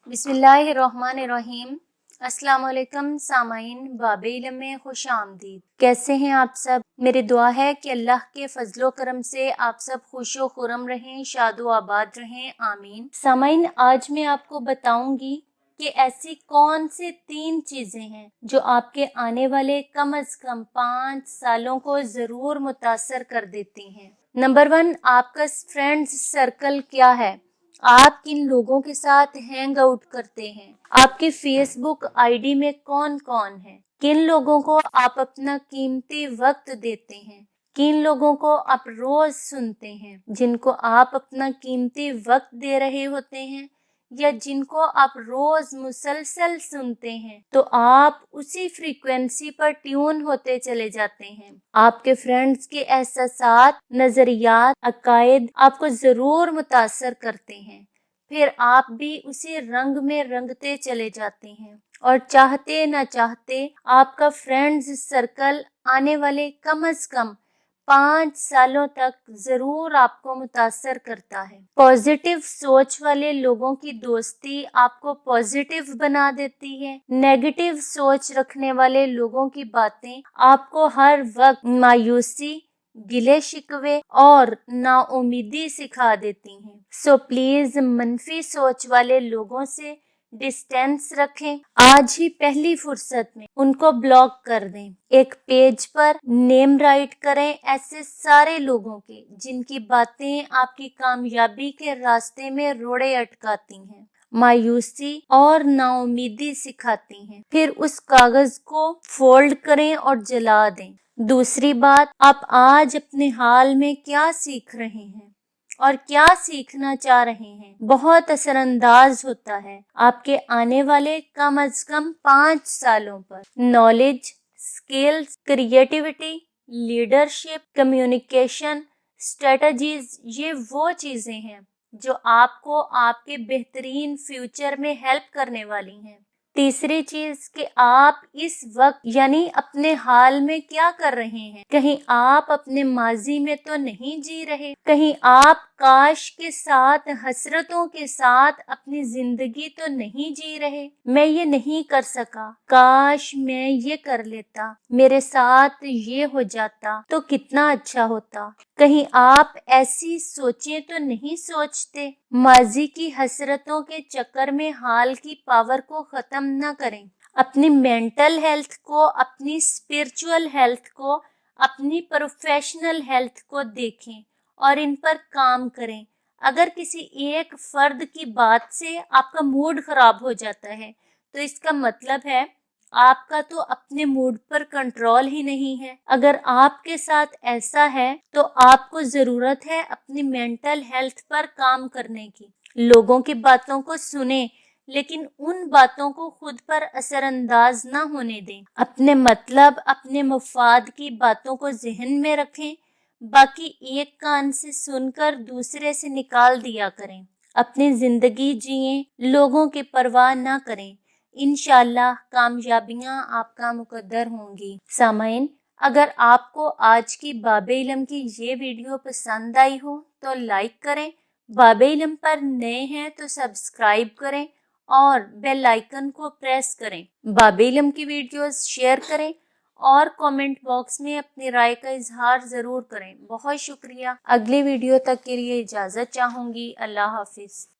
बिस्मिल्लाहिर्रहमानिर्रहीम। अस्सलाम वालेकुम सामाइन, बाबे इल्म में खुश आमदीद। कैसे हैं आप सब? मेरी दुआ है कि अल्लाह के फजलो करम से आप सब खुशो खुरम रहें, शादो आबाद रहें, आमीन। सामाइन, आज मैं आपको बताऊंगी कि ऐसी कौन से 3 चीजें हैं जो आपके आने वाले कम अज कम 5 सालों को जरूर मुतासर कर देती हैं। नंबर 1, आपका फ्रेंड्स सर्कल क्या है? आप किन लोगों के साथ हैंग आउट करते हैं? आपकी फेसबुक आईडी में कौन कौन है? किन लोगों को आप अपना कीमती वक्त देते हैं? किन लोगों को आप रोज सुनते हैं? जिनको आप अपना कीमती वक्त दे रहे होते हैं या जिनको आप रोज मुसलसल सुनते हैं, तो आप उसी फ्रीक्वेंसी पर ट्यून होते चले जाते हैं। आपके फ्रेंड्स के एहसासात, नजरियात, अकायद आपको जरूर मुतासर करते हैं, फिर आप भी उसी रंग में रंगते चले जाते हैं और चाहते ना चाहते आपका फ्रेंड्स सर्कल आने वाले कम अज कम 5 सालों तक जरूर आपको मुतासर करता है। पॉजिटिव सोच वाले लोगों की दोस्ती आपको पॉजिटिव बना देती है। नेगेटिव सोच रखने वाले लोगों की बातें आपको हर वक्त मायूसी, गिले शिकवे और नाउमीदी सिखा देती हैं। सो प्लीज मनफी सोच वाले लोगों से डिस्टेंस रखें। आज ही पहली फुर्सत में उनको ब्लॉक कर दें। एक पेज पर नेम राइट करें ऐसे सारे लोगों के जिनकी बातें आपकी कामयाबी के रास्ते में रोड़े अटकाती हैं, मायूसी और नाउमीदी सिखाती हैं। फिर उस कागज को फोल्ड करें और जला दें। दूसरी बात, आप आज अपने हाल में क्या सीख रहे हैं और क्या सीखना चाह रहे हैं, बहुत असरअंदाज होता है आपके आने वाले कम अज कम 5 सालों पर। Knowledge, skills, creativity, leadership, communication, strategies, ये वो चीजें हैं जो आपको आपके बेहतरीन फ्यूचर में हेल्प करने वाली हैं। तीसरी चीज कि आप इस वक्त यानी अपने हाल में क्या कर रहे हैं? कहीं आप अपने माजी में तो नहीं जी रहे? कहीं आप काश के साथ, हसरतों के साथ अपनी जिंदगी तो नहीं जी रहे? मैं ये नहीं कर सका, काश मैं ये कर लेता, मेरे साथ ये हो जाता तो कितना अच्छा होता। कहीं आप ऐसी सोचें तो नहीं सोचते? माजी की हसरतों के चक्कर में हाल की पावर को खत्म न करें। अपनी मेंटल हेल्थ को, अपनी स्पिरिचुअल हेल्थ को, अपनी प्रोफेशनल हेल्थ को देखें और इन पर काम करें। अगर किसी एक फर्द की बात से आपका मूड खराब हो जाता है तो इसका मतलब है आपका तो अपने मूड पर कंट्रोल ही नहीं है। अगर आपके साथ ऐसा है तो आपको जरूरत है अपनी मेंटल हेल्थ पर काम करने की। लोगों की बातों को सुने, लेकिन उन बातों को खुद पर असरअंदाज ना होने दें। अपने मतलब, अपने मुफाद की बातों को ज़हन में रखें, बाकी एक कान से सुनकर दूसरे से निकाल दिया करें। अपनी जिंदगी जिएं, लोगों की परवाह ना करें। इंशाल्लाह कामयाबियां आपका मुकद्दर होंगी। सामाइन, अगर आपको आज की बाबे इल्म की ये वीडियो पसंद आई हो तो लाइक करें, बाबे इल्म पर नए हैं तो सब्सक्राइब करें और बेल आइकन को प्रेस करें। बाबे इल्म की वीडियोस शेयर करें और कमेंट बॉक्स में अपनी राय का इजहार जरूर करें। बहुत शुक्रिया। अगली वीडियो तक के लिए इजाजत चाहूंगी। अल्लाह हाफिज।